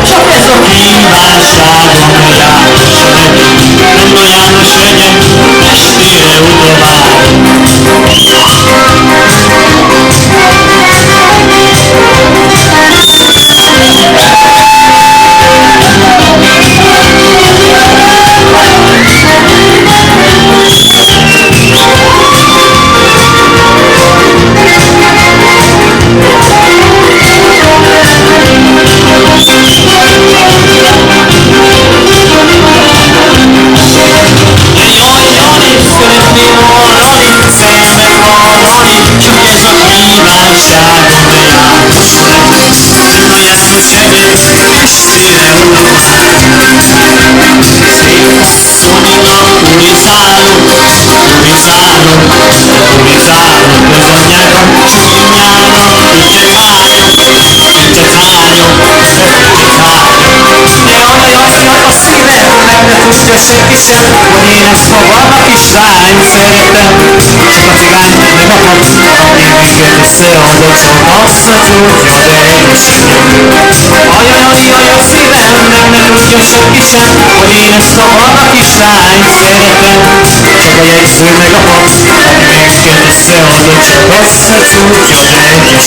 csak ez a kívánságom jár. Nem olyan könnyű, estére utovár. Tudja senki sem, hogy én ezt magamnak is lány szeretem. Csak a cigány meg a pap, aki minket összeadott, azt a tudja, de ajaj, a szívemnek ne tudja senki sem, hogy én ezt magamnak is lány szeretem. Csak a jegyző meg a pap, aki minket összeadott, azt a tudja, de